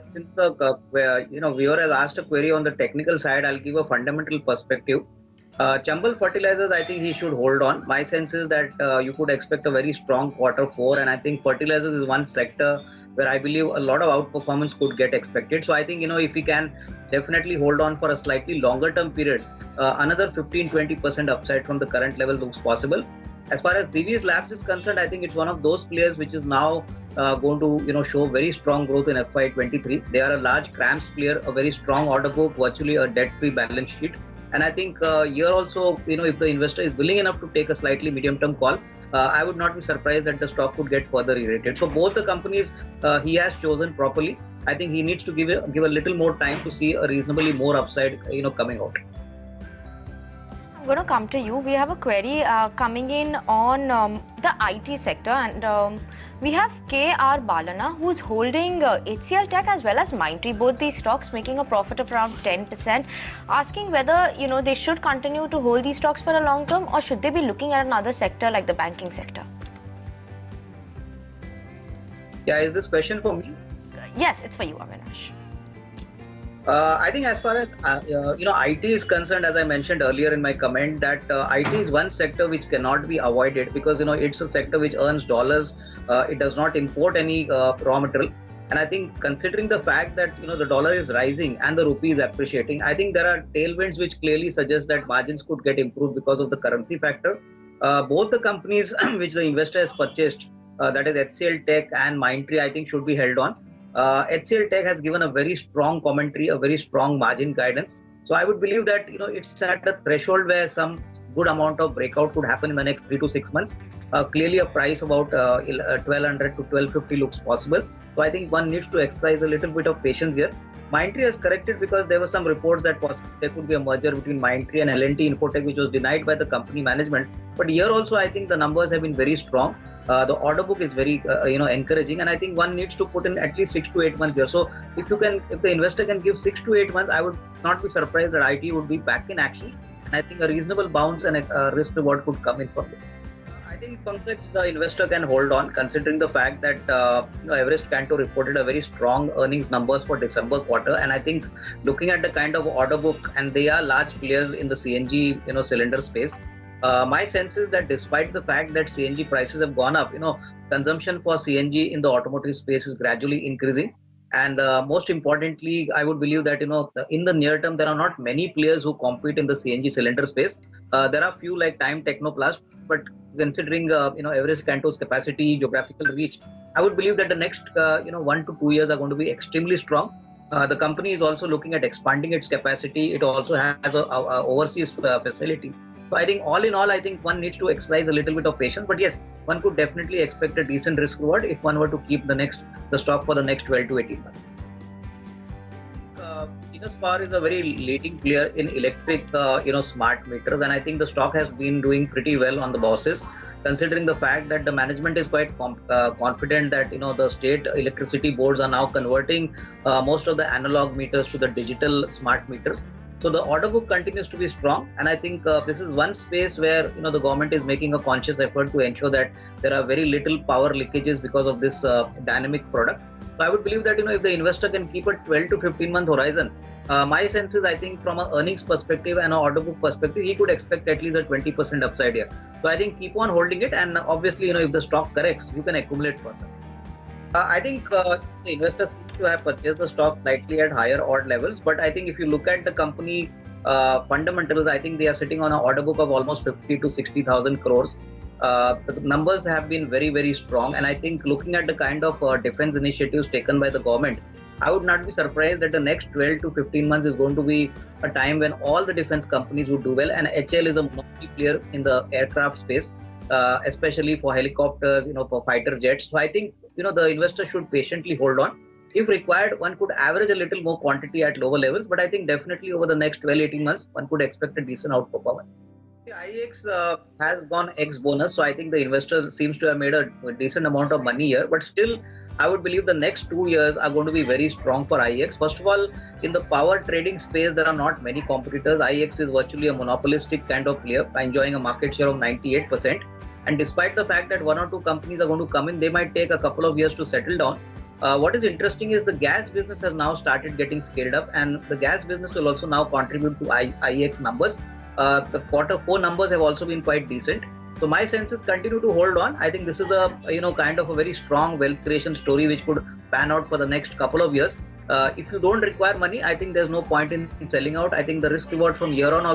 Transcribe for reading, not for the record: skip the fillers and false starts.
Since the viewer has asked a query on the technical side, I'll give a fundamental perspective. Chambal Fertilizers, I think he should hold on. My sense is that you could expect a very strong quarter four, and I think fertilizers is one sector where I believe a lot of outperformance could get expected. So I think if we can definitely hold on for a slightly longer term period, another 15-20% upside from the current level looks possible. As far as Divi's Labs is concerned, I think it's one of those players which is now going to show very strong growth in FY23. They are a large CRAMS player, a very strong order book, virtually a debt-free balance sheet. And I think here also, if the investor is willing enough to take a slightly medium-term call, I would not be surprised that the stock could get further re-rated. So both the companies he has chosen properly. I think he needs to give a little more time to see a reasonably more upside, coming out. I'm going to come to you. We have a query coming in on the IT sector, and we have K.R. Balana, who's holding HCL Tech as well as MindTree, both these stocks making a profit of around 10%, asking whether they should continue to hold these stocks for a long term, or should they be looking at another sector like the banking sector? Yeah, is this question for me? Yes, it's for you, Avinash. I think as far as IT is concerned, as I mentioned earlier in my comment, that IT is one sector which cannot be avoided because it's a sector which earns dollars. It does not import any raw material, and I think considering the fact that the dollar is rising and the rupee is appreciating, I think there are tailwinds which clearly suggest that margins could get improved because of the currency factor. Both the companies which the investor has purchased, that is HCL Tech and MindTree, I think should be held on. HCL Tech has given a very strong commentary, a very strong margin guidance. So I would believe that it's at a threshold where some good amount of breakout could happen in the next 3 to 6 months. Clearly, a price about 1200 to 1250 looks possible. So I think one needs to exercise a little bit of patience here. MindTree has corrected because there were some reports that there could be a merger between MindTree and L&T Infotech, which was denied by the company management. But here also, I think the numbers have been very strong. The order book is very encouraging, and I think one needs to put in at least 6 to 8 months here. So if the investor can give 6 to 8 months, I would not be surprised that IT would be back in action. And I think a reasonable bounce and a risk reward could come in from it. I think Pankaj, the investor can hold on, considering the fact that Everest Kanto reported a very strong earnings numbers for December quarter, and I think looking at the kind of order book, and they are large players in the CNG cylinder space. My sense is that despite the fact that CNG prices have gone up, consumption for CNG in the automotive space is gradually increasing. And most importantly, I would believe that, in the near term, there are not many players who compete in the CNG cylinder space. There are few like Time Technoplast, but considering, Everest Kanto's capacity, geographical reach, I would believe that the next, 1 to 2 years are going to be extremely strong. The company is also looking at expanding its capacity. It also has a overseas facility. So I think all in all, I think one needs to exercise a little bit of patience. But yes, one could definitely expect a decent risk reward if one were to keep the stock for the next 12 to 18 months. Genus Power is a very leading player in electric, smart meters, and I think the stock has been doing pretty well on the bosses, considering the fact that the management is quite confident that the state electricity boards are now converting most of the analog meters to the digital smart meters. So the order book continues to be strong, and I think this is one space where the government is making a conscious effort to ensure that there are very little power leakages because of this dynamic product. So I would believe that if the investor can keep a 12 to 15 month horizon, my sense is I think from an earnings perspective and an order book perspective, he could expect at least a 20% upside here. So I think keep on holding it, and obviously if the stock corrects, you can accumulate further. I think the investors seem to have purchased the stock slightly at higher odd levels, but I think if you look at the company fundamentals, I think they are sitting on an order book of almost 50 to 60,000 crores. The numbers have been very, very strong, and I think looking at the kind of defense initiatives taken by the government, I would not be surprised that the next 12 to 15 months is going to be a time when all the defense companies would do well, and HL is a monopoly player in the aircraft space, especially for helicopters, for fighter jets. So I think the investor should patiently hold on. If required, one could average a little more quantity at lower levels, but I think definitely over the next 12-18 months, one could expect a decent outperformance. The IEX has gone X bonus, so I think the investor seems to have made a decent amount of money here, but still, I would believe the next 2 years are going to be very strong for IEX. First of all, in the power trading space, there are not many competitors. IEX is virtually a monopolistic kind of player, enjoying a market share of 98%. And despite the fact that 1 or 2 companies are going to come in, they might take a couple of years to settle down. What is interesting is the gas business has now started getting scaled up, and the gas business will also now contribute to IEX numbers. The quarter 4 numbers have also been quite decent. So my sense is continue to hold on. I think this is a kind of a very strong wealth creation story which could pan out for the next couple of years. If you don't require money, I think there's no point in selling out. I think the risk reward from here on